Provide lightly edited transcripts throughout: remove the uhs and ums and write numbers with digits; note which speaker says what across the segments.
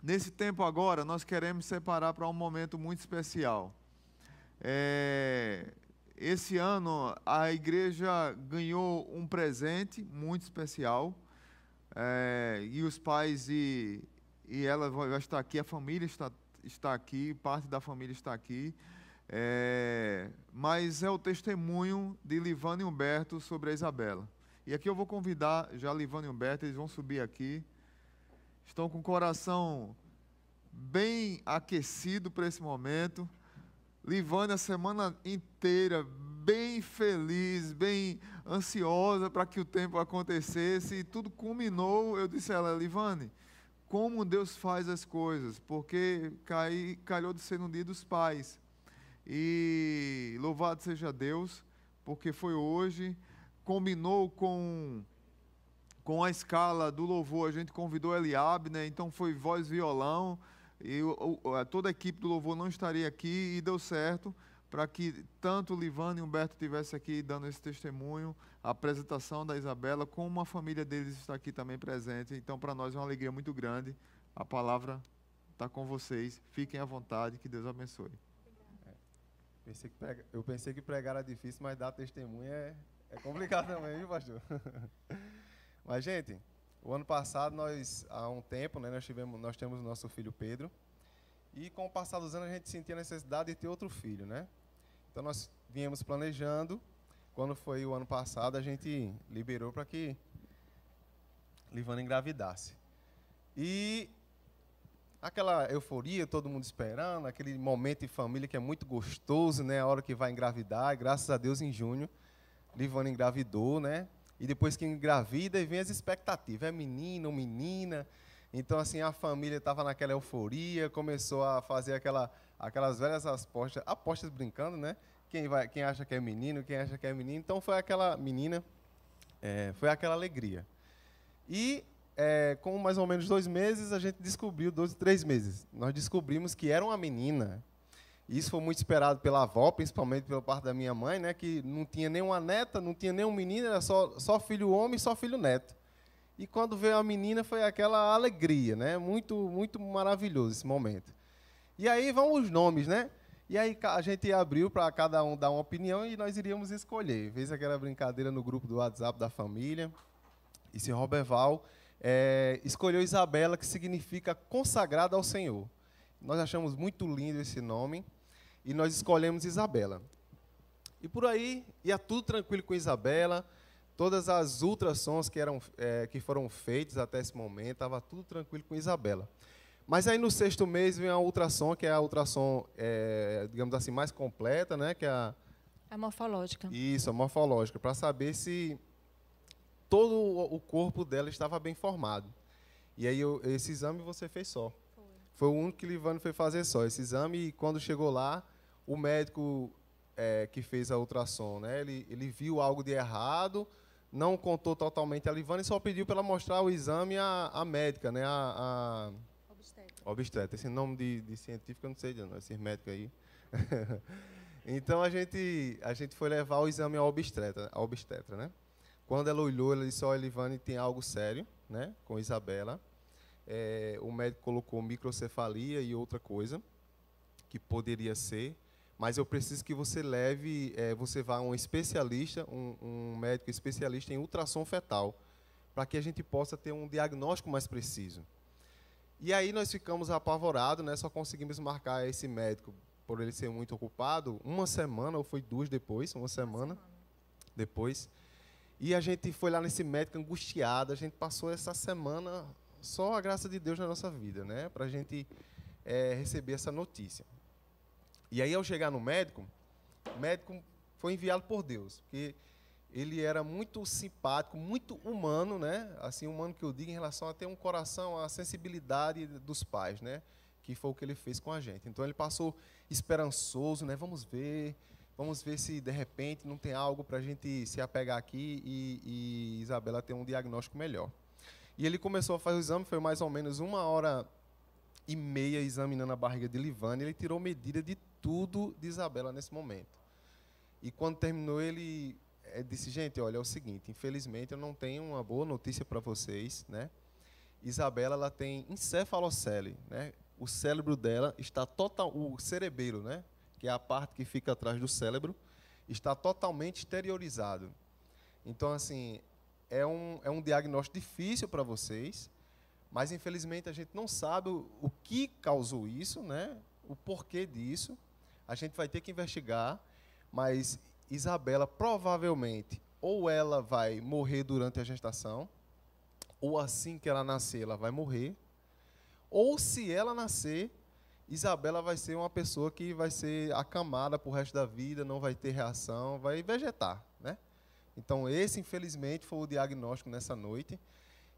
Speaker 1: Nesse tempo agora, nós queremos separar para um momento muito especial. Esse ano, a igreja ganhou um presente muito especial, e os pais e ela vai estar aqui, a família está aqui, parte da família está aqui. Mas é o testemunho de Livana e Humberto sobre a Isabela. E aqui eu vou convidar já Livana e Humberto, eles vão subir aqui. Estão com o coração bem aquecido para esse momento. Livana a semana inteira bem feliz, bem ansiosa para que o tempo acontecesse, e tudo culminou. Eu disse a ela: Livane, como Deus faz as coisas, porque calhou de ser no dia dos pais. E louvado seja Deus, porque foi hoje, combinou com a escala do louvor, a gente convidou Eliabe, né? Então foi voz e violão, e toda a equipe do louvor não estaria aqui, e deu certo para que tanto Livana e Humberto estivessem aqui dando esse testemunho, a apresentação da Isabela, como a família deles está aqui também presente. Então para nós é uma alegria muito grande. A palavra está com vocês, fiquem à vontade, que Deus abençoe.
Speaker 2: Eu pensei que pregar era difícil, mas dar testemunho é complicado também, viu, pastor? Mas, gente, o ano passado, há um tempo, né, nós temos o nosso filho Pedro, e com o passar dos anos a gente sentia a necessidade de ter outro filho, né? Então nós viemos planejando. Quando foi o ano passado, a gente liberou para que Livana engravidasse. E aquela euforia, todo mundo esperando, aquele momento de família que é muito gostoso, né? A hora que vai engravidar, graças a Deus, em junho, Livana engravidou, né? E depois que engravida, vem as expectativas, é menino ou menina. Então, assim, a família estava naquela euforia, começou a fazer aquelas velhas apostas brincando, né? Quem acha que é menino, quem acha que é menina. Então, foi aquela menina, foi aquela alegria. E, com mais ou menos 2 meses, a gente descobriu, 2, 3 meses, nós descobrimos que era uma menina. Isso foi muito esperado pela avó, principalmente pela parte da minha mãe, né, que não tinha nenhuma neta, não tinha nenhum menino, era só filho homem e só filho neto. E quando veio a menina, foi aquela alegria, né? Muito, muito maravilhoso esse momento. E aí vão os nomes, né? E aí a gente abriu para cada um dar uma opinião e nós iríamos escolher. Fez aquela brincadeira no grupo do WhatsApp da família. E se Roberval escolheu Isabela, que significa consagrada ao Senhor. Nós achamos muito lindo esse nome e nós escolhemos Isabela. E por aí ia tudo tranquilo com Isabela. Todas as ultrassons que foram feitos até esse momento, estava tudo tranquilo com Isabela. Mas aí no 6º mês vem a ultrassom, que é a ultrassom, digamos assim, mais completa, né? Que é
Speaker 3: a morfológica.
Speaker 2: Isso, a morfológica, para saber se todo o corpo dela estava bem formado. E aí esse exame você fez só. Foi o único que Livane foi fazer só. Esse exame, e quando chegou lá, o médico que fez a ultrassom, né? Ele viu algo de errado, não contou totalmente a Livane e só pediu para ela mostrar o exame à médica, né? A obstetra. Esse nome de científico eu não sei, não, esses médicos aí. Então a gente foi levar o exame à obstetra, né? Quando ela olhou, ela disse: olha, Livane, tem algo sério, né? Com Isabela. O médico colocou microcefalia e outra coisa que poderia ser, mas eu preciso que você você vá a um especialista, um médico especialista em ultrassom fetal, para que a gente possa ter um diagnóstico mais preciso. E aí nós ficamos apavorados, né? Só conseguimos marcar esse médico, por ele ser muito ocupado, uma semana, ou foi 2 depois, uma semana depois. E a gente foi lá nesse médico angustiado, a gente passou essa semana só a graça de Deus na nossa vida, né? Para a gente receber essa notícia. E aí, ao chegar no médico, o médico foi enviado por Deus, porque ele era muito simpático, muito humano, né? Assim, humano que eu digo em relação a ter um coração, a sensibilidade dos pais, né? Que foi o que ele fez com a gente. Então, ele passou esperançoso, né? Vamos ver se, de repente, não tem algo para a gente se apegar aqui e Isabela ter um diagnóstico melhor. E ele começou a fazer o exame, foi mais ou menos 1h30 examinando a barriga de Livane. Ele tirou medida de tudo de Isabela nesse momento. E quando terminou, ele disse: gente, olha, é o seguinte, infelizmente eu não tenho uma boa notícia para vocês, né? Isabela ela tem encefalocele, né? O cérebro dela está total, o cerebelo, né? Que é a parte que fica atrás do cérebro, está totalmente exteriorizado. Então, assim, é um diagnóstico difícil para vocês, mas infelizmente a gente não sabe o que causou isso, né? O porquê disso. A gente vai ter que investigar, mas Isabela provavelmente ou ela vai morrer durante a gestação, ou assim que ela nascer, ela vai morrer, ou se ela nascer, Isabela vai ser uma pessoa que vai ser acamada para o resto da vida, não vai ter reação, vai vegetar, né? Então, esse, infelizmente, foi o diagnóstico nessa noite,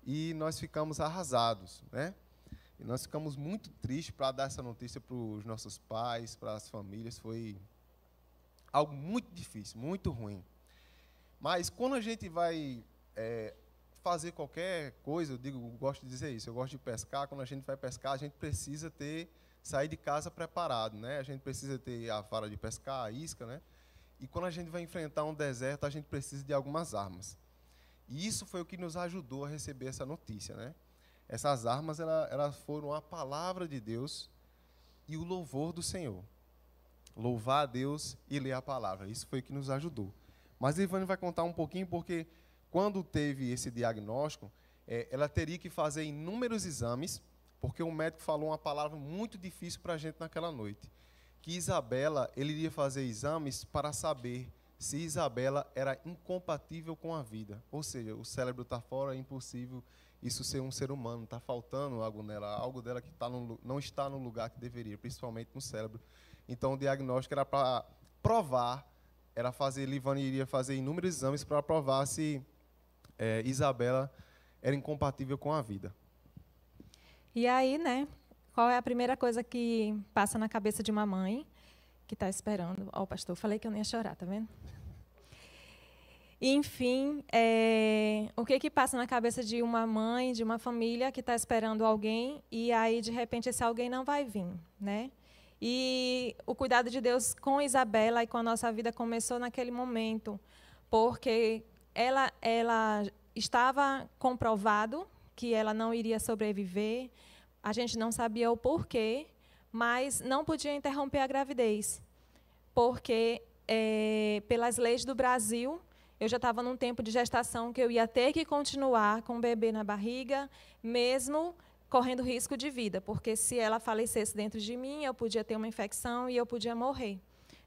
Speaker 2: e nós ficamos arrasados, né? E nós ficamos muito tristes para dar essa notícia para os nossos pais, para as famílias. Foi algo muito difícil, muito ruim. Mas quando a gente vai fazer qualquer coisa, eu gosto de dizer isso, eu gosto de pescar. Quando a gente vai pescar, a gente precisa sair de casa preparado, né? A gente precisa ter a vara de pescar, a isca, né? E quando a gente vai enfrentar um deserto, a gente precisa de algumas armas. E isso foi o que nos ajudou a receber essa notícia, né? Essas armas, elas foram a palavra de Deus e o louvor do Senhor. Louvar a Deus e ler a palavra. Isso foi o que nos ajudou. Mas a Ivane vai contar um pouquinho, porque quando teve esse diagnóstico, ela teria que fazer inúmeros exames, porque o médico falou uma palavra muito difícil para a gente naquela noite. Que Isabela, ele iria fazer exames para saber se Isabela era incompatível com a vida. Ou seja, o cérebro está fora, é impossível isso ser um ser humano, está faltando algo nela, algo dela que não está no lugar que deveria, principalmente no cérebro. Então, o diagnóstico era para provar, Livane iria fazer inúmeros exames para provar se Isabela era incompatível com a vida.
Speaker 3: E aí, né, qual é a primeira coisa que passa na cabeça de uma mãe que está esperando? Ó, pastor, falei que eu não ia chorar, tá vendo? Enfim, o que passa na cabeça de uma mãe, de uma família que está esperando alguém e aí, de repente, esse alguém não vai vir, né? E o cuidado de Deus com Isabela e com a nossa vida começou naquele momento, porque ela estava comprovado que ela não iria sobreviver, a gente não sabia o porquê, mas não podia interromper a gravidez, porque, pelas leis do Brasil, eu já estava num tempo de gestação que eu ia ter que continuar com o bebê na barriga, mesmo correndo risco de vida, porque se ela falecesse dentro de mim, eu podia ter uma infecção e eu podia morrer,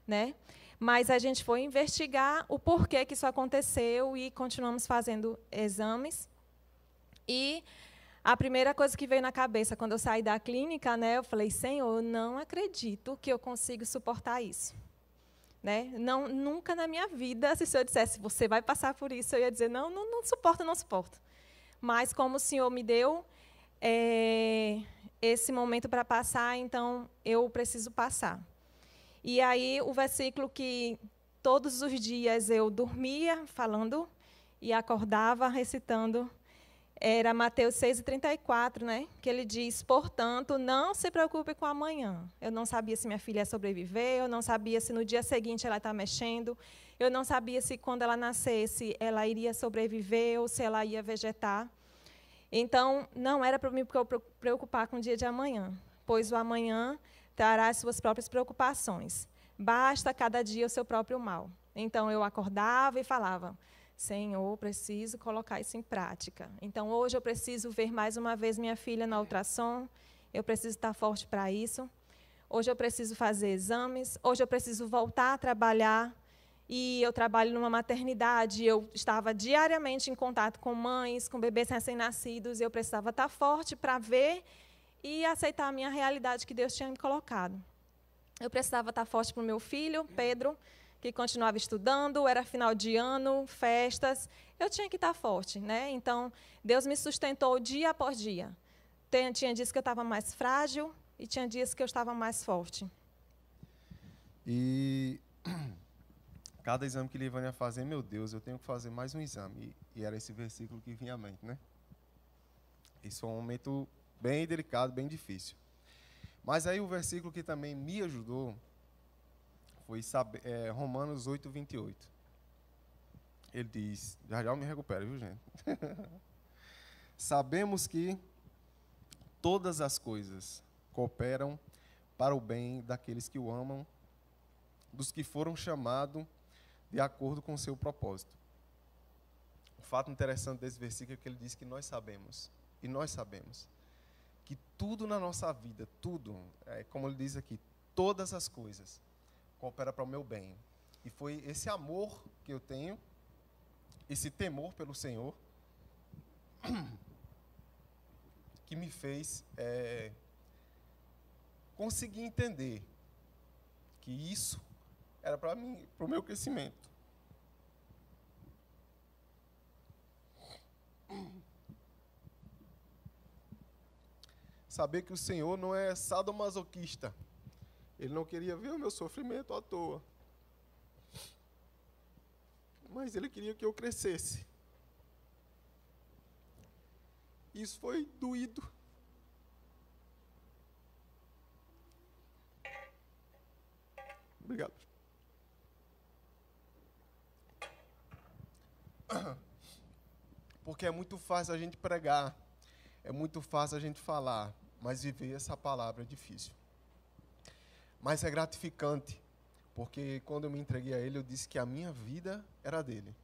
Speaker 3: né? Mas a gente foi investigar o porquê que isso aconteceu e continuamos fazendo exames. E a primeira coisa que veio na cabeça quando eu saí da clínica, né, eu falei: Senhor, eu não acredito que eu consigo suportar isso. Né? Não, nunca na minha vida, se o Senhor dissesse, você vai passar por isso, eu ia dizer, não suporto, não suporto. Mas como o Senhor me deu esse momento para passar, então eu preciso passar. E aí o versículo que todos os dias eu dormia falando e acordava recitando, era Mateus 6,34, né? Que ele diz: portanto, não se preocupe com amanhã. Eu não sabia se minha filha ia sobreviver, eu não sabia se no dia seguinte ela está mexendo, eu não sabia se quando ela nascesse ela iria sobreviver ou se ela ia vegetar. Então, não era para me preocupar com o dia de amanhã, pois o amanhã trará as suas próprias preocupações. Basta cada dia o seu próprio mal. Então, eu acordava e falava: Senhor, preciso colocar isso em prática. Então, hoje eu preciso ver mais uma vez minha filha na ultrassom, eu preciso estar forte para isso. Hoje eu preciso fazer exames, hoje eu preciso voltar a trabalhar. E eu trabalho numa maternidade, eu estava diariamente em contato com mães, com bebês recém-nascidos, e eu precisava estar forte para ver e aceitar a minha realidade que Deus tinha me colocado. Eu precisava estar forte para o meu filho, Pedro, que continuava estudando, era final de ano, festas, eu tinha que estar forte, né? Então, Deus me sustentou dia após dia. Tinha dias que eu estava mais frágil e tinha dias que eu estava mais forte.
Speaker 2: E cada exame que Livane ia fazer, meu Deus, eu tenho que fazer mais um exame. E era esse versículo que vinha à mente, né? Isso foi um momento bem delicado, bem difícil. Mas aí o versículo que também me ajudou foi Romanos 8:28. Ele diz, já eu me recupero, viu, gente? Sabemos que todas as coisas cooperam para o bem daqueles que o amam, dos que foram chamados de acordo com o seu propósito. O fato interessante desse versículo é que ele diz que nós sabemos, e nós sabemos, que tudo na nossa vida, tudo, como ele diz aqui, todas as coisas cooperam para o meu bem. E foi esse amor que eu tenho, esse temor pelo Senhor, que me fez conseguir entender que isso era para mim, para o meu crescimento. Saber que o Senhor não é sadomasoquista. Ele não queria ver o meu sofrimento à toa. Mas Ele queria que eu crescesse. Isso foi doído. Obrigado. Porque é muito fácil a gente pregar, é muito fácil a gente falar, mas viver essa palavra é difícil. Mas é gratificante, porque quando eu me entreguei a Ele, eu disse que a minha vida era dele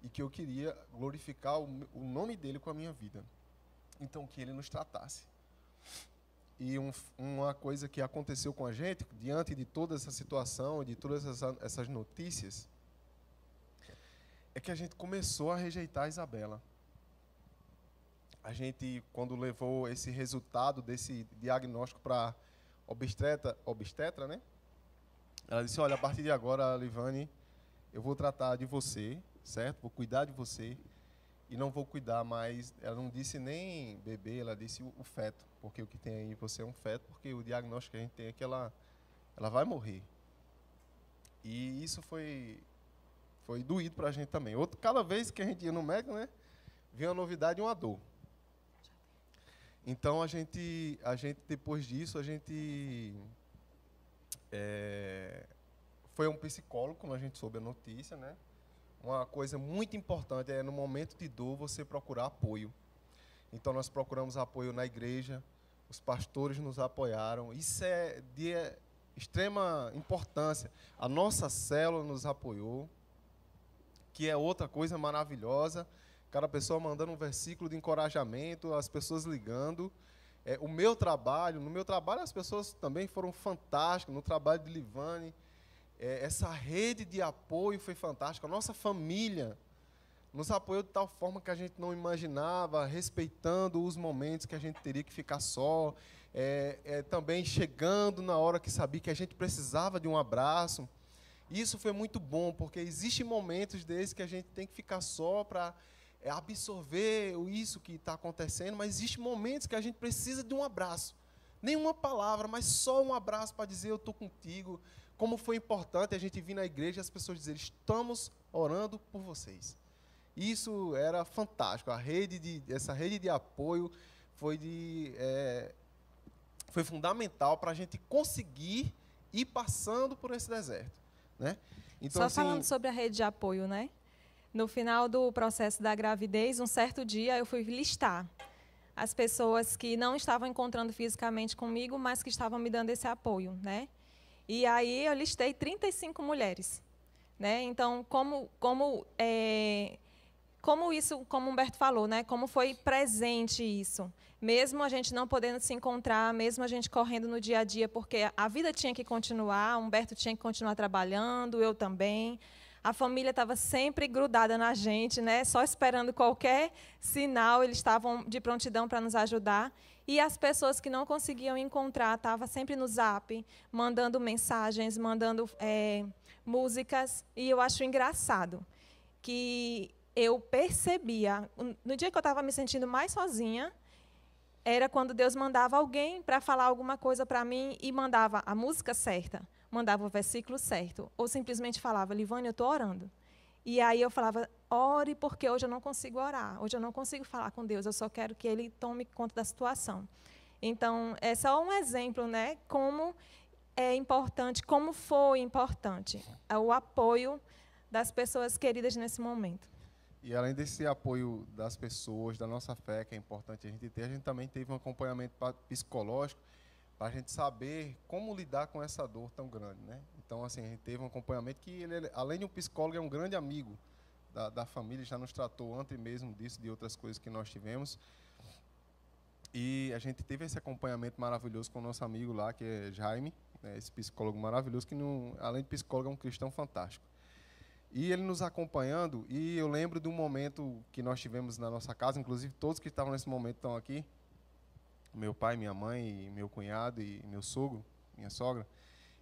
Speaker 2: e que eu queria glorificar o nome dele com a minha vida. Então, que Ele nos tratasse. E uma coisa que aconteceu com a gente, diante de toda essa situação, de todas essas notícias, é que a gente começou a rejeitar a Isabela. A gente, quando levou esse resultado desse diagnóstico para obstetra, né? Ela disse, olha, a partir de agora, Livane, eu vou tratar de você, certo? Vou cuidar de você e não vou cuidar mais. Ela não disse nem bebê, ela disse o feto, porque o que tem aí em você é um feto, porque o diagnóstico que a gente tem é que ela vai morrer. E isso foi doído para a gente também. Cada vez que a gente ia no médico, né, vinha uma novidade e uma dor. Então, a gente depois disso, foi a um psicólogo, como a gente soube a notícia, né? Uma coisa muito importante é, no momento de dor, você procurar apoio. Então, nós procuramos apoio na igreja, os pastores nos apoiaram. Isso é de extrema importância. A nossa célula nos apoiou, que é outra coisa maravilhosa. Cada pessoa mandando um versículo de encorajamento, as pessoas ligando. No meu trabalho as pessoas também foram fantásticas, no trabalho de Livane. Essa rede de apoio foi fantástica. A nossa família nos apoiou de tal forma que a gente não imaginava, respeitando os momentos que a gente teria que ficar só, também chegando na hora que sabia que a gente precisava de um abraço. Isso foi muito bom, porque existem momentos desses que a gente tem que ficar só para absorver isso que está acontecendo, mas existem momentos que a gente precisa de um abraço. Nenhuma palavra, mas só um abraço para dizer, eu estou contigo. Como foi importante a gente vir na igreja e as pessoas dizerem, estamos orando por vocês. Isso era fantástico. Essa rede de apoio foi fundamental para a gente conseguir ir passando por esse deserto, né? Então,
Speaker 3: só falando sobre a rede de apoio, né? No final do processo da gravidez, um certo dia eu fui listar as pessoas que não estavam encontrando fisicamente comigo, mas que estavam me dando esse apoio, né? E aí eu listei 35 mulheres, né? Então, como isso, como o Humberto falou, né? Como foi presente isso. Mesmo a gente não podendo se encontrar, mesmo a gente correndo no dia a dia, porque a vida tinha que continuar, o Humberto tinha que continuar trabalhando, eu também. A família estava sempre grudada na gente, né? Só esperando qualquer sinal, eles estavam de prontidão para nos ajudar. E as pessoas que não conseguiam encontrar estavam sempre no Zap, mandando mensagens, mandando músicas. E eu acho engraçado que eu percebia, no dia que eu estava me sentindo mais sozinha, era quando Deus mandava alguém para falar alguma coisa para mim e mandava a música certa, mandava o versículo certo, ou simplesmente falava, Livane, eu estou orando. E aí eu falava, ore, porque hoje eu não consigo orar, hoje eu não consigo falar com Deus, eu só quero que Ele tome conta da situação. Então, é só um exemplo, né, como é importante, como foi importante o apoio das pessoas queridas nesse momento.
Speaker 2: E além desse apoio das pessoas, da nossa fé, que é importante a gente ter, a gente também teve um acompanhamento psicológico para a gente saber como lidar com essa dor tão grande, né? Então, assim, a gente teve um acompanhamento que, ele, além de um psicólogo, é um grande amigo da família, já nos tratou antes mesmo disso, de outras coisas que nós tivemos. E a gente teve esse acompanhamento maravilhoso com o nosso amigo lá, que é Jaime, né, esse psicólogo maravilhoso, que, não, além de psicólogo, é um cristão fantástico. E ele nos acompanhando, e eu lembro de um momento que nós tivemos na nossa casa, inclusive todos que estavam nesse momento estão aqui, meu pai, minha mãe, meu cunhado e meu sogro, minha sogra.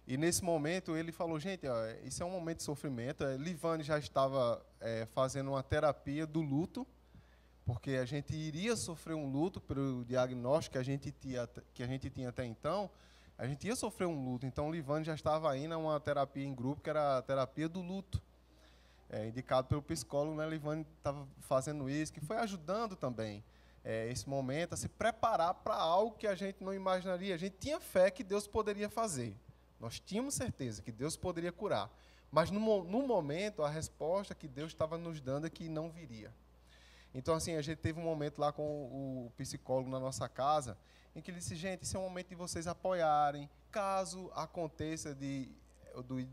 Speaker 2: E nesse momento ele falou, gente, ó, isso é um momento de sofrimento. Livane já estava fazendo uma terapia do luto, porque a gente iria sofrer um luto pelo diagnóstico que a gente tinha até então, a gente ia sofrer um luto. Então Livane já estava indo a uma terapia em grupo, que era a terapia do luto. Indicado pelo psicólogo, né? Livane estava fazendo isso, que foi ajudando também esse momento a se preparar para algo que a gente não imaginaria. A gente tinha fé que Deus poderia fazer. Nós tínhamos certeza que Deus poderia curar. Mas no momento, a resposta que Deus estava nos dando é que não viria. Então, assim, a gente teve um momento lá com o psicólogo na nossa casa, em que ele disse, gente, esse é um momento de vocês apoiarem. Caso aconteça de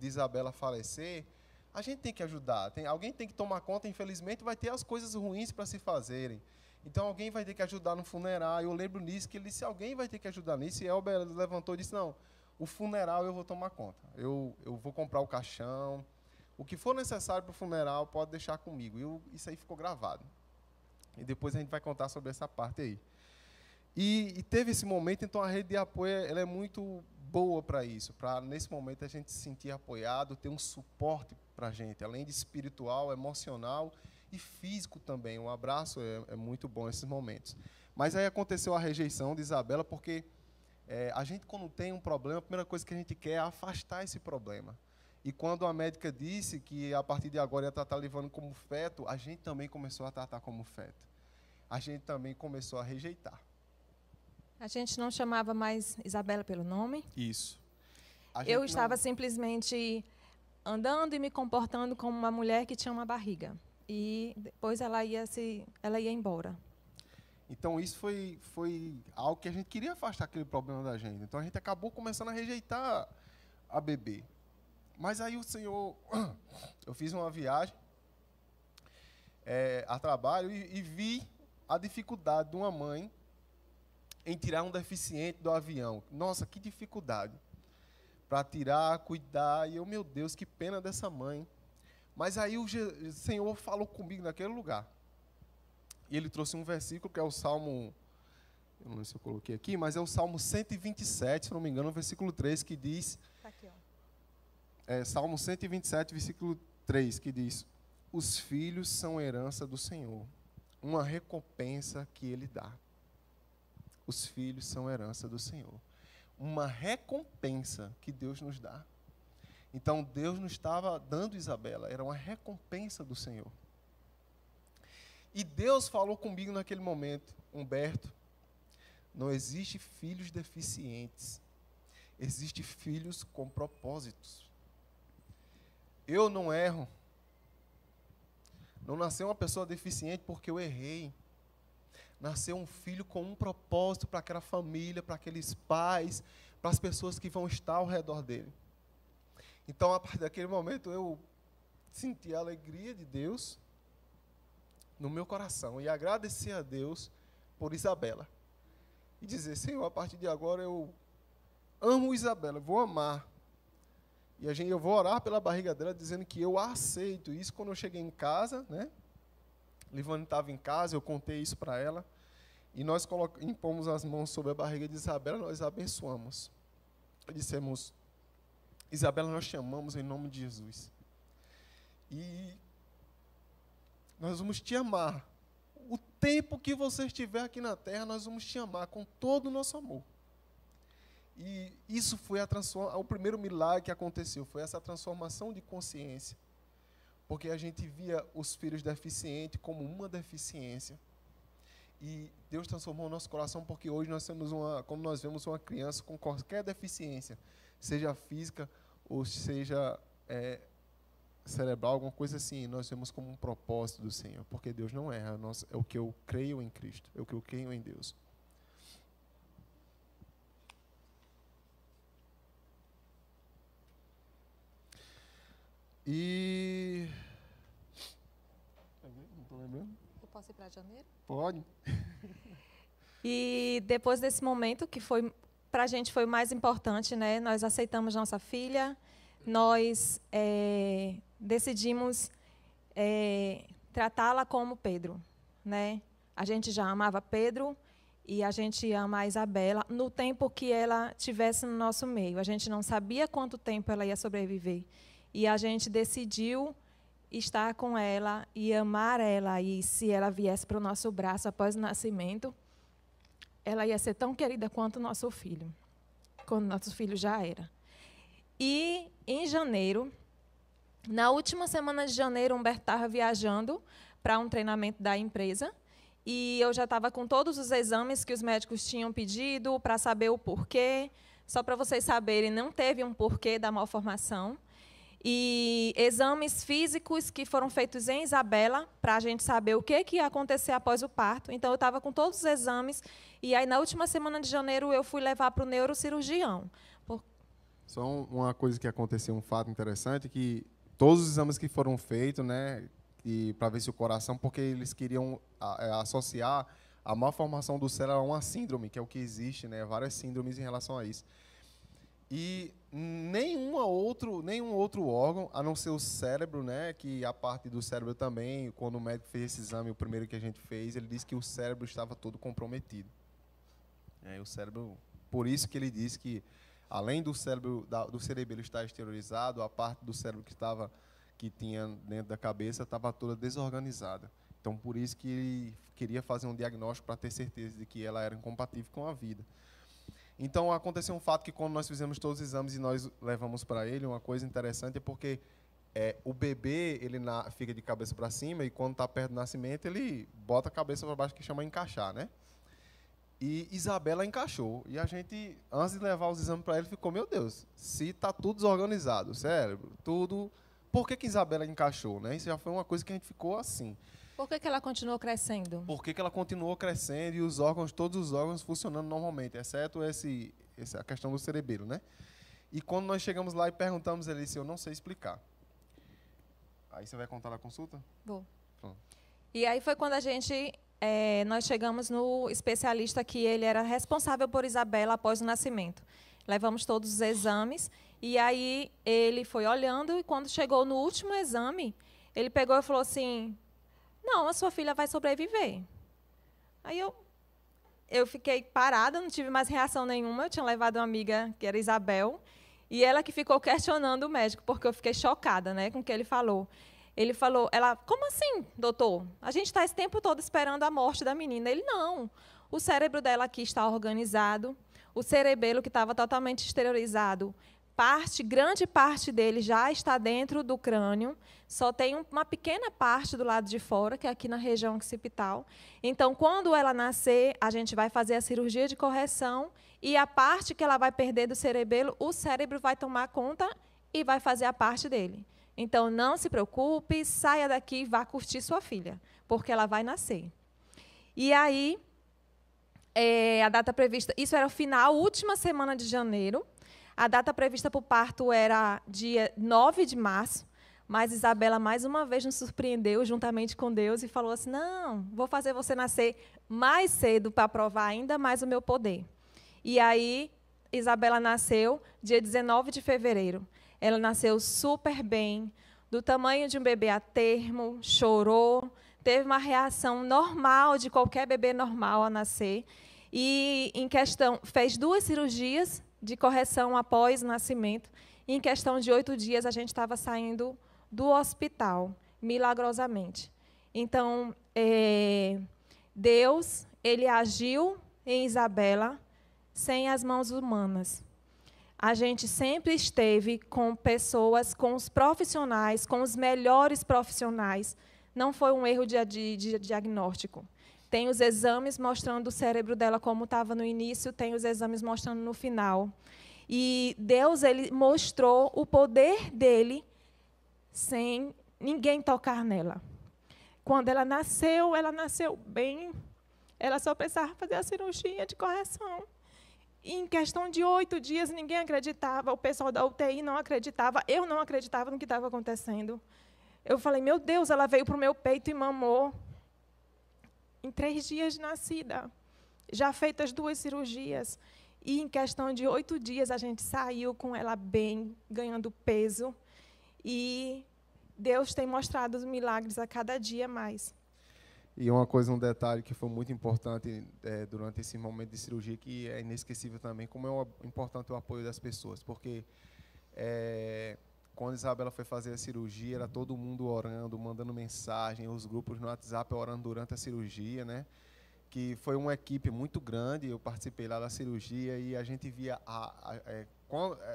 Speaker 2: Isabela falecer, a gente tem que ajudar. Alguém tem que tomar conta, infelizmente, vai ter as coisas ruins para se fazerem. Então, alguém vai ter que ajudar no funeral. Eu lembro nisso, que ele disse, alguém vai ter que ajudar nisso. E Elber levantou e disse, não, o funeral eu vou tomar conta. Eu vou comprar o caixão. O que for necessário para o funeral, pode deixar comigo. Isso aí ficou gravado. E depois a gente vai contar sobre essa parte aí. E teve esse momento, então a rede de apoio ela é muito boa para isso. Para, nesse momento, a gente se sentir apoiado, ter um suporte para a gente, além de espiritual, emocional e físico também. Um abraço é muito bom nesses momentos. Mas aí aconteceu a rejeição de Isabela, porque a gente, quando tem um problema, a primeira coisa que a gente quer é afastar esse problema. E quando a médica disse que, a partir de agora, ia tratar Livane como feto, a gente também começou a tratar como feto. A gente também começou a rejeitar.
Speaker 3: A gente não chamava mais Isabela pelo nome.
Speaker 2: Isso.
Speaker 3: Eu estava simplesmente andando e me comportando como uma mulher que tinha uma barriga. E depois ela ia embora.
Speaker 2: Então, isso foi algo que a gente queria afastar aquele problema da gente. Então, a gente acabou começando a rejeitar a bebê. Mas aí o Senhor... Eu fiz uma viagem a trabalho e vi a dificuldade de uma mãe em tirar um deficiente do avião. Nossa, que dificuldade. Para tirar, cuidar. E eu, meu Deus, que pena dessa mãe. Mas aí o Senhor falou comigo naquele lugar. E ele trouxe um versículo que é o Salmo... Eu não sei se eu coloquei aqui, mas é o Salmo 127, se não me engano, o versículo 3, que diz... Está aqui, ó. Salmo 127, versículo 3, que diz: os filhos são herança do Senhor, uma recompensa que Ele dá. Os filhos são herança do Senhor. Uma recompensa que Deus nos dá. Então, Deus nos estava dando Isabela, era uma recompensa do Senhor. E Deus falou comigo naquele momento, Humberto, não existe filhos deficientes, existe filhos com propósitos. Eu não erro. Não nasceu uma pessoa deficiente porque eu errei. Nasceu um filho com um propósito para aquela família, para aqueles pais, para as pessoas que vão estar ao redor dele. Então, a partir daquele momento, eu senti a alegria de Deus no meu coração e agradecer a Deus por Isabela. E dizer, Senhor, a partir de agora eu amo Isabela, vou amar. E eu vou orar pela barriga dela, dizendo que eu aceito isso. Quando eu cheguei em casa, né? Livane estava em casa, eu contei isso para ela. E nós impomos as mãos sobre a barriga de Isabela, nós a abençoamos. E dissemos, Isabela, nós te amamos em nome de Jesus. E nós vamos te amar. O tempo que você estiver aqui na terra, nós vamos te amar com todo o nosso amor. E isso foi o primeiro milagre que aconteceu, foi essa transformação de consciência. Porque a gente via os filhos deficientes como uma deficiência. E Deus transformou o nosso coração, porque hoje nós temos como nós vemos uma criança com qualquer deficiência, seja física ou seja cerebral, alguma coisa assim, nós vemos como um propósito do Senhor, porque Deus não erra, é o que eu creio em Cristo, é o que eu creio em Deus. E... não estou lembrando.
Speaker 3: Eu posso ir para janeiro?
Speaker 2: Pode.
Speaker 3: E depois desse momento, que foi para a gente foi o mais importante, né? Nós aceitamos nossa filha, nós decidimos tratá-la como Pedro, né? A gente já amava Pedro e a gente ama a Isabela no tempo que ela tivesse no nosso meio. A gente não sabia quanto tempo ela ia sobreviver. E a gente decidiu estar com ela e amar ela. E se ela viesse para o nosso braço após o nascimento, ela ia ser tão querida quanto o nosso filho, quando nosso filho já era. E, em janeiro, na última semana de janeiro, o Humberto estava viajando para um treinamento da empresa, e eu já estava com todos os exames que os médicos tinham pedido para saber o porquê. Só para vocês saberem, não teve um porquê da malformação. E exames físicos que foram feitos em Isabela, para a gente saber o que ia acontecer após o parto. Então, eu estava com todos os exames, e aí, na última semana de janeiro, eu fui levar para o neurocirurgião.
Speaker 2: Só uma coisa que aconteceu, um fato interessante, que todos os exames que foram feitos, né, para ver se o coração, porque eles queriam associar a malformação do cérebro a uma síndrome, que é o que existe, né, várias síndromes em relação a isso. E nenhum outro órgão, a não ser o cérebro, né, que a parte do cérebro também, quando o médico fez esse exame, o primeiro que a gente fez, ele disse que o cérebro estava todo comprometido. O cérebro, por isso que ele disse que, além do cérebro, do cerebelo estar exteriorizado, a parte do cérebro que tinha dentro da cabeça estava toda desorganizada. Então, por isso que ele queria fazer um diagnóstico para ter certeza de que ela era incompatível com a vida. Então, aconteceu um fato que, quando nós fizemos todos os exames e nós levamos para ele, uma coisa interessante é porque o bebê ele fica de cabeça para cima e, quando está perto do nascimento, ele bota a cabeça para baixo, que chama encaixar, né? E Isabela encaixou. E a gente, antes de levar os exames para ele, ficou, meu Deus, se está tudo desorganizado, o cérebro, tudo, por que Isabela encaixou, né? Isso já foi uma coisa que a gente ficou assim.
Speaker 3: Por que ela continuou crescendo?
Speaker 2: Por que ela continuou crescendo e os órgãos, todos os órgãos funcionando normalmente, exceto a questão do cerebelo, né? E quando nós chegamos lá e perguntamos, ele disse, eu não sei explicar. Aí você vai contar na consulta?
Speaker 3: Vou.
Speaker 2: Pronto.
Speaker 3: E aí foi quando nós chegamos no especialista que ele era responsável por Isabela após o nascimento. Levamos todos os exames e aí ele foi olhando e, quando chegou no último exame, ele pegou e falou assim, não, a sua filha vai sobreviver. Aí eu fiquei parada, não tive mais reação nenhuma. Eu tinha levado uma amiga, que era Isabel, e ela que ficou questionando o médico, porque eu fiquei chocada, né, com o que ele falou. Ele falou, como assim, doutor? A gente está esse tempo todo esperando a morte da menina. Ele, não, o cérebro dela aqui está organizado, o cerebelo, que estava totalmente exteriorizado, grande parte dele já está dentro do crânio, só tem uma pequena parte do lado de fora, que é aqui na região occipital. Então, quando ela nascer, a gente vai fazer a cirurgia de correção e a parte que ela vai perder do cerebelo, o cérebro vai tomar conta e vai fazer a parte dele. Então, não se preocupe, saia daqui e vá curtir sua filha, porque ela vai nascer. E aí, a data prevista, isso era o final, última semana de janeiro. A data prevista para o parto era dia 9 de março, mas Isabela, mais uma vez, nos surpreendeu, juntamente com Deus, e falou assim, não, vou fazer você nascer mais cedo para provar ainda mais o meu poder. E aí, Isabela nasceu dia 19 de fevereiro. Ela nasceu super bem, do tamanho de um bebê a termo, chorou, teve uma reação normal de qualquer bebê normal a nascer. E, fez 2 cirurgias de correção após o nascimento. E, em questão de 8 dias, a gente estava saindo do hospital, milagrosamente. Então, Deus, ele agiu em Isabela sem as mãos humanas. A gente sempre esteve com pessoas, com os profissionais, com os melhores profissionais. Não foi um erro de diagnóstico. Tem os exames mostrando o cérebro dela como estava no início, tem os exames mostrando no final. E Deus, ele mostrou o poder dele sem ninguém tocar nela. Quando ela nasceu bem. Ela só precisava fazer a cirurgia de correção. E em questão de 8 dias, ninguém acreditava. O pessoal da UTI não acreditava. Eu não acreditava no que estava acontecendo. Eu falei, meu Deus, ela veio para o meu peito e mamou. Em 3 dias de nascida. Já feitas 2 cirurgias. E em questão de 8 dias, a gente saiu com ela bem, ganhando peso. E Deus tem mostrado os milagres a cada dia mais.
Speaker 2: E uma coisa, um detalhe que foi muito importante durante esse momento de cirurgia, que é inesquecível também, como é importante o apoio das pessoas, porque quando a Isabela foi fazer a cirurgia, era todo mundo orando, mandando mensagem, os grupos no WhatsApp orando durante a cirurgia, né? Que foi uma equipe muito grande, eu participei lá da cirurgia e a gente via,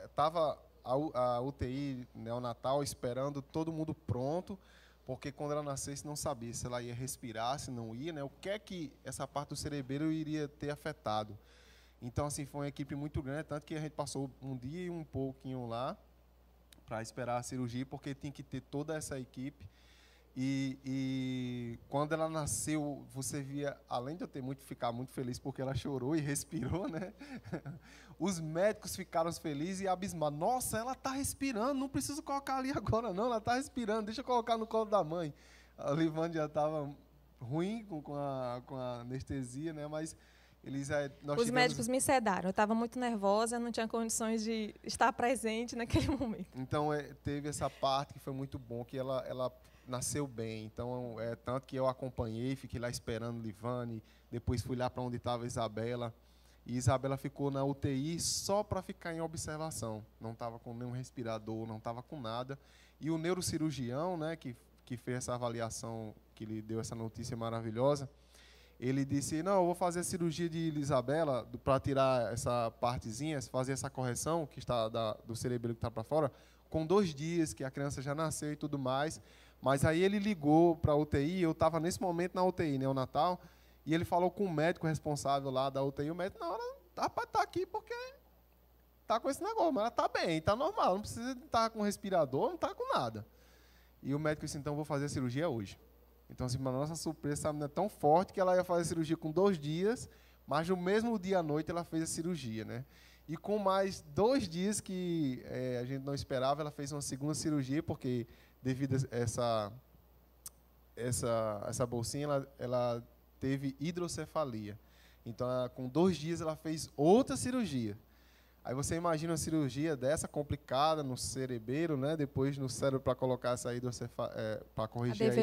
Speaker 2: estava a UTI neonatal esperando todo mundo pronto, porque quando ela nascesse não sabia se ela ia respirar, se não ia, né? O que é que essa parte do cerebelo iria ter afetado. Então, assim, foi uma equipe muito grande, tanto que a gente passou um dia e um pouquinho lá para esperar a cirurgia, porque tinha que ter toda essa equipe. E quando ela nasceu, você via, além de eu ficar muito feliz porque ela chorou e respirou, né? Os médicos ficaram felizes e abismados. Nossa, ela está respirando, não preciso colocar ali agora não, ela está respirando, deixa eu colocar no colo da mãe. A Livane já estava ruim com a anestesia, né? Mas
Speaker 3: os médicos me sedaram, eu estava muito nervosa, não tinha condições de estar presente naquele momento.
Speaker 2: Então, teve essa parte que foi muito bom, que ela nasceu bem. Então, tanto que eu acompanhei, fiquei lá esperando Livane, depois fui lá para onde estava a Isabela, e Isabela ficou na UTI só para ficar em observação. Não estava com nenhum respirador, não estava com nada. E o neurocirurgião, né, que fez essa avaliação, que lhe deu essa notícia maravilhosa, ele disse, não, eu vou fazer a cirurgia de Isabela para tirar essa partezinha, fazer essa correção que está do cerebelo que está para fora, com 2 dias, que a criança já nasceu e tudo mais. Mas aí ele ligou para a UTI, eu estava nesse momento na UTI neonatal, e ele falou com o médico responsável lá da UTI, o médico, não, ela está aqui porque está com esse negócio, mas ela está bem, está normal, não precisa estar com respirador, não está com nada. E o médico disse, então, vou fazer a cirurgia hoje. Então, assim, para nossa surpresa, essa menina é tão forte que ela ia fazer a cirurgia com 2 dias, mas no mesmo dia à noite ela fez a cirurgia, né? E com mais 2 dias que a gente não esperava, ela fez uma segunda cirurgia, porque devido a essa bolsinha, ela teve hidrocefalia. Então, com 2 dias, ela fez outra cirurgia. Aí você imagina uma cirurgia dessa complicada no cerebelo, né? Depois no cérebro para colocar essa para corrigir a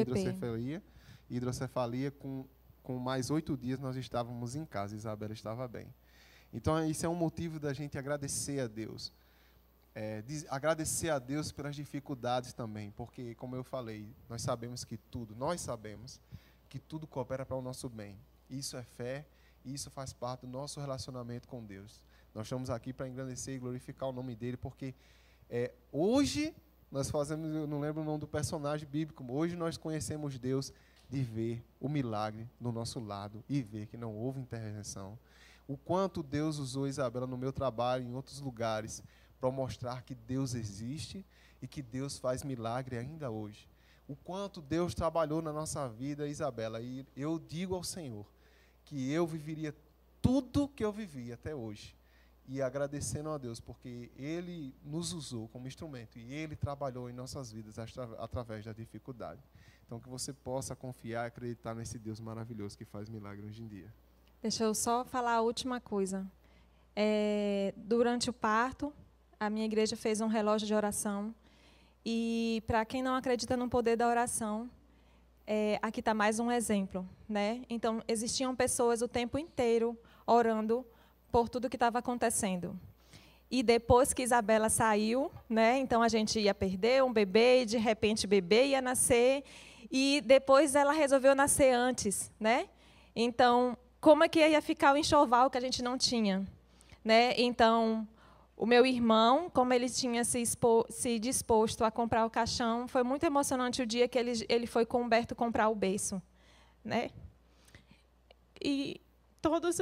Speaker 2: hidrocefalia, com mais 8 dias nós estávamos em casa, Isabela estava bem. Então isso é um motivo da gente agradecer a Deus. Agradecer a Deus pelas dificuldades também, porque como eu falei, nós sabemos que tudo coopera para o nosso bem. Isso é fé, e isso faz parte do nosso relacionamento com Deus. Nós estamos aqui para engrandecer e glorificar o nome dele, porque hoje nós fazemos, eu não lembro o nome do personagem bíblico, hoje nós conhecemos Deus de ver o milagre do nosso lado e ver que não houve intervenção. O quanto Deus usou Isabela no meu trabalho, em outros lugares, para mostrar que Deus existe e que Deus faz milagre ainda hoje. O quanto Deus trabalhou na nossa vida, Isabela, e eu digo ao Senhor que eu viveria tudo que eu vivi até hoje, e agradecendo a Deus, porque Ele nos usou como instrumento, e Ele trabalhou em nossas vidas através da dificuldade. Então, que você possa confiar e acreditar nesse Deus maravilhoso que faz milagre hoje em dia.
Speaker 3: Deixa eu só falar a última coisa. Durante o parto, a minha igreja fez um relógio de oração, e para quem não acredita no poder da oração, aqui está mais um exemplo, né? Então, existiam pessoas o tempo inteiro orando por tudo que estava acontecendo. E depois que Isabela saiu, né, então a gente ia perder um bebê, e de repente o bebê ia nascer, e depois ela resolveu nascer antes, né? Então, como é que ia ficar o enxoval que a gente não tinha, né? Então, o meu irmão, como ele tinha se disposto a comprar o caixão, foi muito emocionante o dia que ele foi com o Humberto comprar o berço, né? E todos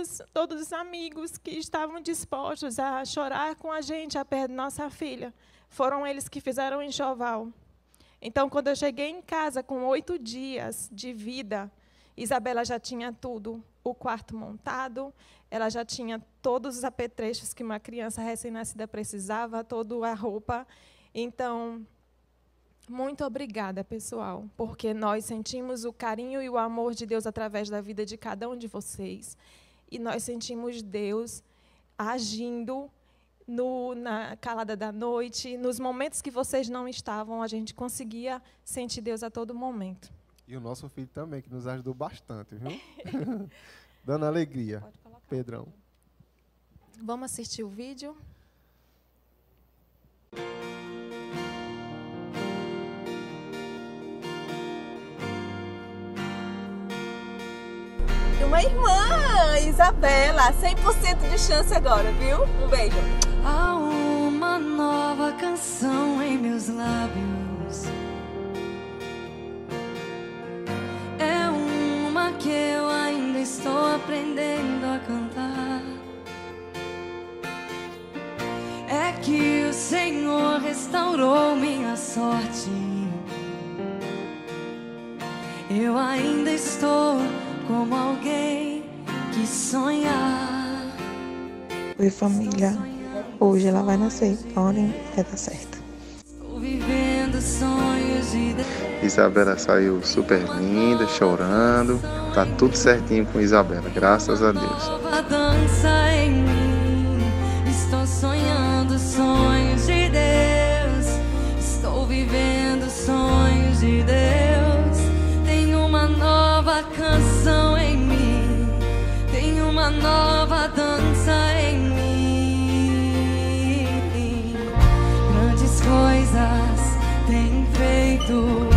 Speaker 3: os amigos que estavam dispostos a chorar com a gente a perda da nossa filha, foram eles que fizeram o enxoval. Então, quando eu cheguei em casa com 8 dias de vida, Isabela já tinha tudo, o quarto montado, ela já tinha todos os apetrechos que uma criança recém-nascida precisava, toda a roupa. Então, muito obrigada, pessoal, porque nós sentimos o carinho e o amor de Deus através da vida de cada um de vocês. E nós sentimos Deus agindo na calada da noite, nos momentos que vocês não estavam, a gente conseguia sentir Deus a todo momento.
Speaker 2: E o nosso filho também, que nos ajudou bastante, viu? Dando alegria. Pedrão.
Speaker 3: Vamos assistir o vídeo?
Speaker 4: Uma irmã, Isabela, 100% de chance agora, viu? Um beijo.
Speaker 5: Há uma nova canção em meus lábios. É uma que eu ainda estou aprendendo a cantar. É que o Senhor restaurou minha sorte. Eu ainda estou como alguém que sonhar.
Speaker 6: Oi, família. Hoje ela vai nascer. Orem, vai dar certo.
Speaker 5: Estou vivendo sonhos de Deus.
Speaker 7: Isabela saiu super linda, chorando. Tá tudo certinho com Isabela, graças a Deus.
Speaker 5: Nova dança em mim. Estou sonhando sonhos de Deus. Estou vivendo sonhos de Deus. Tem uma nova canção em mim. Tem uma nova dança em mim. Grandes coisas tem feito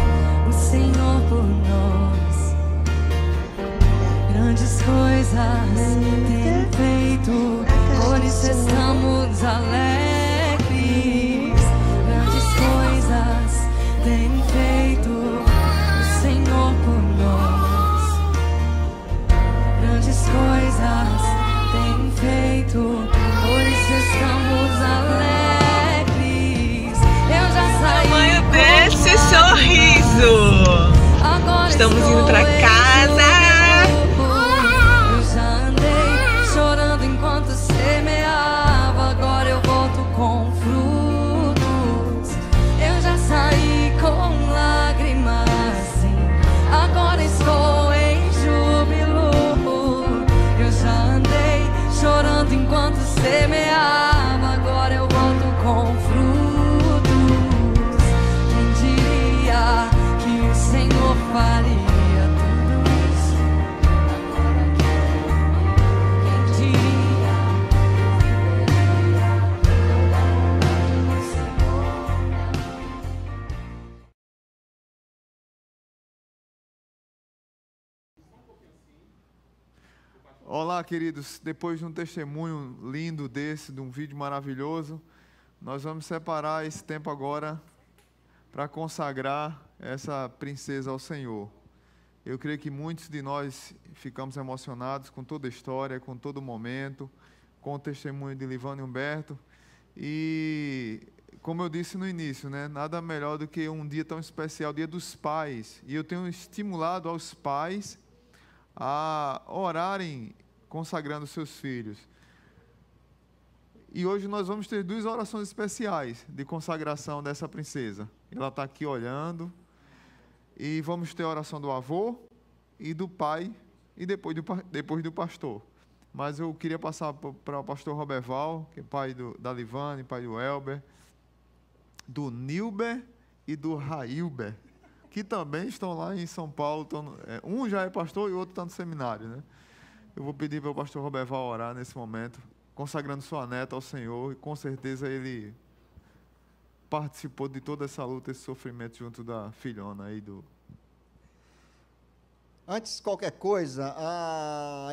Speaker 5: o Senhor por nós. Grandes coisas tem feito, por isso estamos alegres. Grandes coisas tem feito o Senhor por nós. Grandes coisas tem feito, por isso estamos alegres. Eu já saí.
Speaker 4: Tamanho desse sorriso.
Speaker 5: Agora
Speaker 4: Estamos indo pra casa.
Speaker 5: Eu já andei chorando enquanto semeava. Agora eu volto com frutos. Eu já saí com lágrimas, sim. Agora estou em júbilo. Eu já andei chorando enquanto semeava. Agora eu volto com frutos. Quem diria que o Senhor faria tudo isso? Agora quem diria o Senhor?
Speaker 1: Olá, queridos. Depois de um testemunho lindo desse, de um vídeo maravilhoso, nós vamos separar esse tempo agora para consagrar essa princesa ao Senhor. Eu creio que muitos de nós ficamos emocionados com toda a história, com todo o momento, com o testemunho de Livane e Humberto. E, como eu disse no início, né, nada melhor do que um dia tão especial, Dia dos Pais. E eu tenho estimulado aos pais a orarem consagrando seus filhos. E hoje nós vamos ter 2 orações especiais de consagração dessa princesa. Ela está aqui olhando. E vamos ter a oração do avô e do pai e depois do pastor. Mas eu queria passar para o pastor Roberval, que é pai da Livane, pai do Elber, do Nilber e do Railber, que também estão lá em São Paulo. Um já é pastor e o outro está no seminário, né? Eu vou pedir para o pastor Roberval orar nesse momento, consagrando sua neta ao Senhor, e com certeza ele participou de toda essa luta, esse sofrimento junto da filhona aí do...
Speaker 8: Antes de qualquer coisa,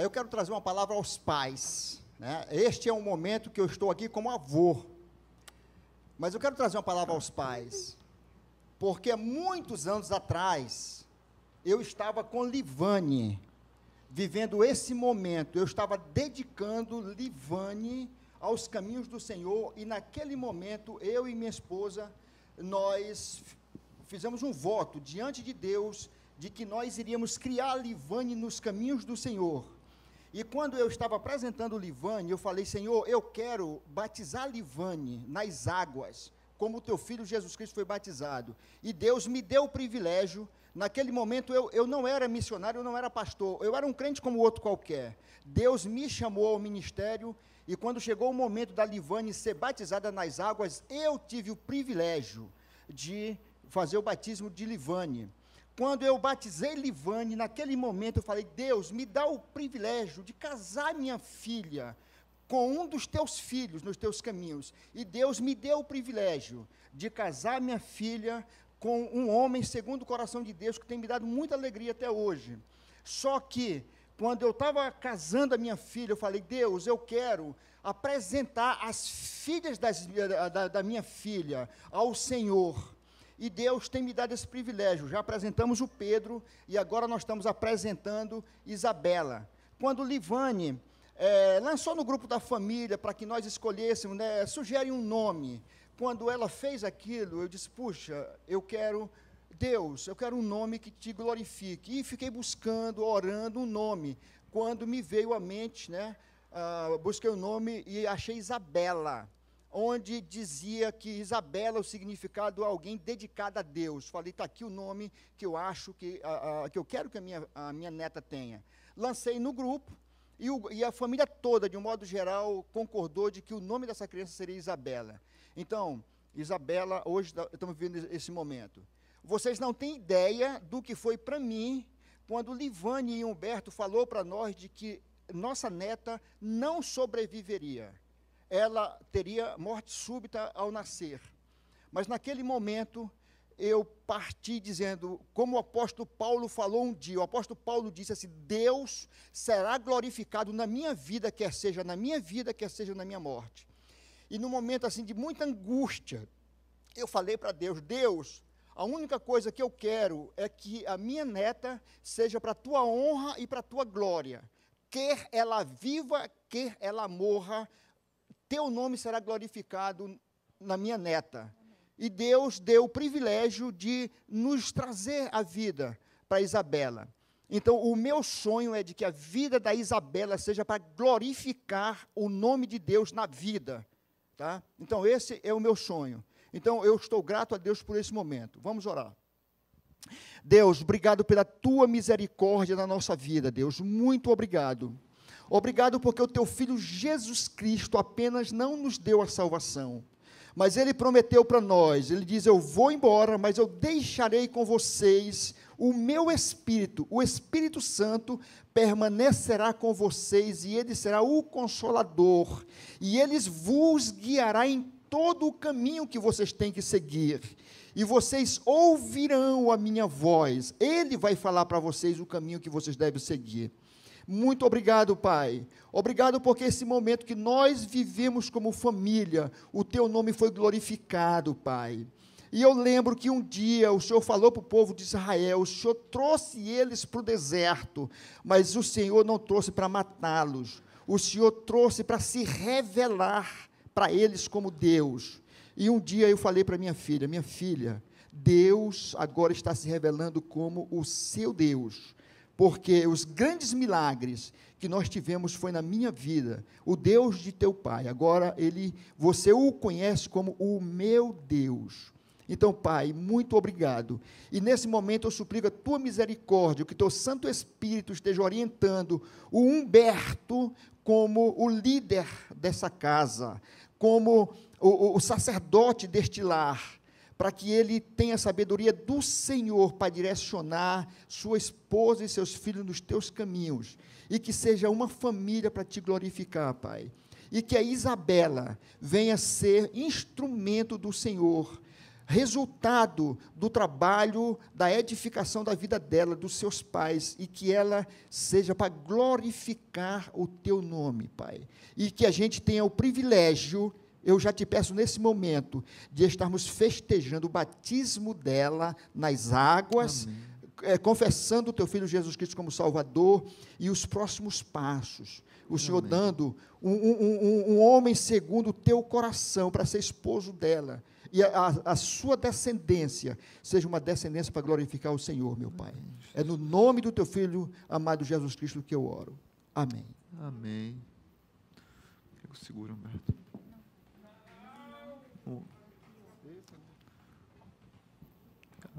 Speaker 8: eu quero trazer uma palavra aos pais, né? Este é um momento que eu estou aqui como avô, mas eu quero trazer uma palavra aos pais, porque há muitos anos atrás, eu estava com Livane, vivendo esse momento, eu estava dedicando Livane aos caminhos do Senhor, e naquele momento, eu e minha esposa, nós fizemos um voto diante de Deus de que nós iríamos criar a Livane nos caminhos do Senhor. E quando eu estava apresentando o Livane, eu falei, Senhor, eu quero batizar a Livane nas águas, como o teu filho Jesus Cristo foi batizado. E Deus me deu o privilégio. Naquele momento eu não era missionário, eu não era pastor, eu era um crente como outro qualquer. Deus me chamou ao ministério, e quando chegou o momento da Livane ser batizada nas águas, eu tive o privilégio de fazer o batismo de Livane. Quando eu batizei Livane, naquele momento eu falei, Deus, me dá o privilégio de casar minha filha com um dos teus filhos nos teus caminhos. E Deus me deu o privilégio de casar minha filha com um homem segundo o coração de Deus, que tem me dado muita alegria até hoje. Só que, quando eu estava casando a minha filha, eu falei, Deus, eu quero apresentar as filhas da minha filha ao Senhor. E Deus tem me dado esse privilégio. Já apresentamos o Pedro, e agora nós estamos apresentando Isabela. Quando Livane lançou no grupo da família, para que nós escolhêssemos, né, sugere um nome. Quando ela fez aquilo, eu disse, puxa, Deus, eu quero um nome que te glorifique. E fiquei buscando, orando um nome. Quando me veio à mente, né, busquei o nome e achei Isabela, onde dizia que Isabela, o significado é alguém dedicado a Deus. Falei, está aqui o nome que eu acho que eu quero que a minha neta tenha. Lancei no grupo, e a família toda, de um modo geral, concordou de que o nome dessa criança seria Isabela. Então, Isabela, hoje estamos vivendo esse momento. Vocês não têm ideia do que foi para mim, quando Livane e Humberto falou para nós de que nossa neta não sobreviveria. Ela teria morte súbita ao nascer. Mas naquele momento, eu parti dizendo, como o apóstolo Paulo falou um dia, o apóstolo Paulo disse assim, Deus será glorificado na minha vida, quer seja na minha vida, quer seja na minha morte. E num momento assim de muita angústia, eu falei para Deus, Deus, a única coisa que eu quero é que a minha neta seja para a tua honra e para a tua glória. Quer ela viva, quer ela morra, teu nome será glorificado na minha neta. E Deus deu o privilégio de nos trazer a vida para Isabela. Então, o meu sonho é de que a vida da Isabela seja para glorificar o nome de Deus na vida. Tá? Então, esse é o meu sonho. Então, eu estou grato a Deus por esse momento. Vamos orar. Deus, obrigado pela tua misericórdia na nossa vida, Deus. Muito obrigado. Obrigado porque o teu Filho Jesus Cristo apenas não nos deu a salvação, mas Ele prometeu para nós, Ele diz, eu vou embora, mas eu deixarei com vocês o meu Espírito, o Espírito Santo permanecerá com vocês, e Ele será o Consolador, e Ele vos guiará em todo o caminho que vocês têm que seguir, e vocês ouvirão a minha voz, Ele vai falar para vocês o caminho que vocês devem seguir. Muito obrigado, Pai. Obrigado porque esse momento que nós vivemos como família, o teu nome foi glorificado, Pai. E eu lembro que um dia o Senhor falou para o povo de Israel, o Senhor trouxe eles para o deserto, mas o Senhor não trouxe para matá-los, o Senhor trouxe para se revelar para eles como Deus. E um dia eu falei para minha filha, Deus agora está se revelando como o seu Deus, porque os grandes milagres que nós tivemos foi na minha vida, o Deus de teu pai, agora você o conhece como o meu Deus. Então, Pai, muito obrigado, e nesse momento eu suplico a tua misericórdia, que teu Santo Espírito esteja orientando o Humberto como o líder dessa casa, como o sacerdote deste lar, para que ele tenha a sabedoria do Senhor para direcionar sua esposa e seus filhos nos teus caminhos, e que seja uma família para te glorificar, Pai, e que a Isabela venha ser instrumento do Senhor, resultado do trabalho, da edificação da vida dela, dos seus pais, e que ela seja para glorificar o teu nome, Pai, e que a gente tenha o privilégio, eu já te peço nesse momento, de estarmos festejando o batismo dela nas águas, confessando o teu Filho Jesus Cristo como Salvador, e os próximos passos, o Senhor dando um homem segundo o teu coração, para ser esposo dela, e a sua descendência seja uma descendência para glorificar o Senhor, meu Pai. É no nome do teu Filho, amado Jesus Cristo, que eu oro. Amém.
Speaker 1: Amém. Eu seguro, Humberto.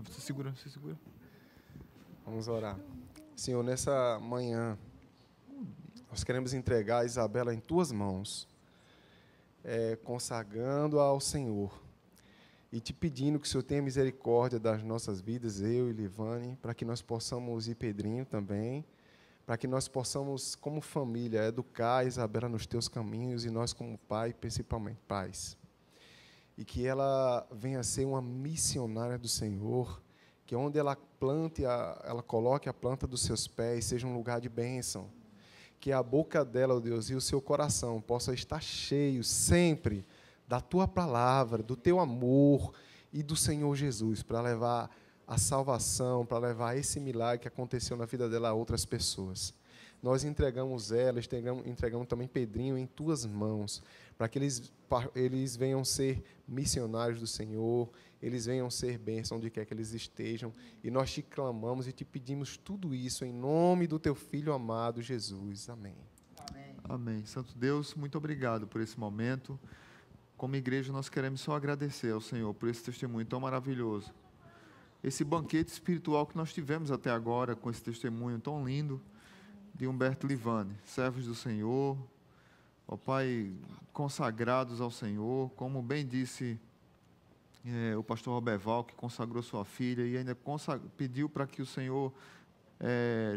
Speaker 1: Você segura, você segura.
Speaker 2: Vamos orar. Senhor, nessa manhã, nós queremos entregar a Isabela em tuas mãos, consagrando-a ao Senhor e te pedindo que o Senhor tenha misericórdia das nossas vidas, eu e Livane, para que nós possamos, e Pedrinho também, para que nós possamos, como família, educar a Isabela nos teus caminhos e nós, como pai, principalmente pais. E que ela venha a ser uma missionária do Senhor, que onde ela plante, ela coloque a planta dos seus pés, seja um lugar de bênção. Que a boca dela, ó Deus, e o seu coração possa estar cheio sempre da tua palavra, do teu amor e do Senhor Jesus, para levar a salvação, para levar esse milagre que aconteceu na vida dela a outras pessoas. Nós entregamos ela, entregamos também Pedrinho em tuas mãos, para que eles venham ser missionários do Senhor, eles venham ser bênção onde quer que eles estejam, e nós te clamamos e te pedimos tudo isso em nome do teu Filho amado, Jesus. Amém.
Speaker 1: Amém. Amém. Santo Deus, muito obrigado por esse momento. Como igreja, nós queremos só agradecer ao Senhor por esse testemunho tão maravilhoso. Esse banquete espiritual que nós tivemos até agora, com esse testemunho tão lindo de Humberto e Livane, servos do Senhor, ó Pai, consagrados ao Senhor, como bem disse o pastor Roberval, que consagrou sua filha e ainda pediu para que o Senhor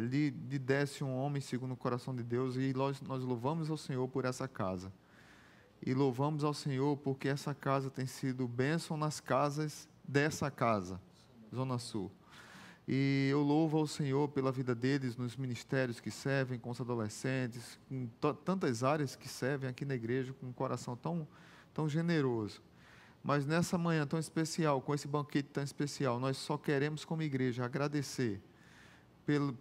Speaker 1: lhe desse um homem segundo o coração de Deus, e nós louvamos ao Senhor por essa casa. E louvamos ao Senhor porque essa casa tem sido bênção nas casas dessa casa, Zona Sul. E eu louvo ao Senhor pela vida deles, nos ministérios que servem, com os adolescentes, com tantas áreas que servem aqui na igreja, com um coração tão generoso. Mas nessa manhã tão especial, com esse banquete tão especial, nós só queremos, como igreja, agradecer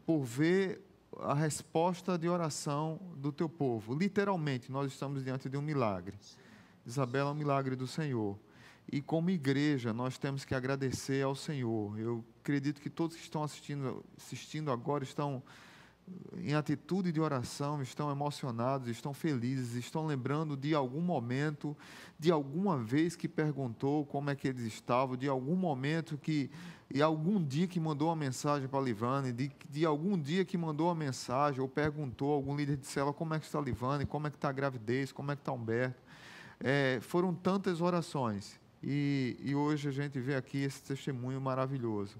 Speaker 1: por ver a resposta de oração do teu povo. Literalmente, nós estamos diante de um milagre. Isabela é um milagre do Senhor. E como igreja, nós temos que agradecer ao Senhor. Eu acredito que todos que estão assistindo agora estão em atitude de oração, estão emocionados, estão felizes, estão lembrando de algum momento, de alguma vez que perguntou como é que eles estavam, de algum momento e algum dia que mandou uma mensagem para a Livane, de algum dia que mandou uma mensagem ou perguntou a algum líder de célula como é que está a Livane, como é que está a gravidez, como é que está Humberto. Foram tantas orações. E hoje a gente vê aqui esse testemunho maravilhoso.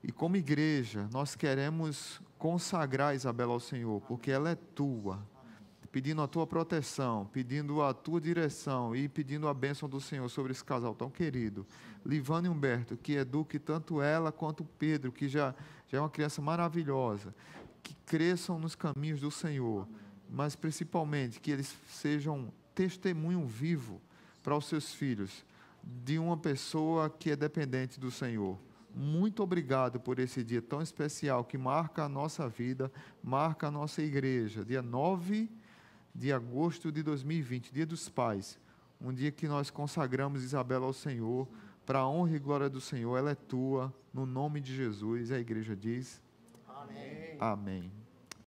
Speaker 1: E como igreja, nós queremos consagrar Isabela ao Senhor, porque ela é tua, pedindo a tua proteção, pedindo a tua direção e pedindo a bênção do Senhor sobre esse casal tão querido. Livane e Humberto, que eduque tanto ela quanto o Pedro, que já é uma criança maravilhosa, que cresçam nos caminhos do Senhor, mas principalmente que eles sejam testemunho vivo para os seus filhos, de uma pessoa que é dependente do Senhor. Muito obrigado por esse dia tão especial que marca a nossa vida, marca a nossa igreja. Dia 9 de agosto de 2020, Dia dos Pais. Um dia que nós consagramos Isabela ao Senhor, para a honra e glória do Senhor. Ela é tua, no nome de Jesus. A igreja diz: Amém. Amém.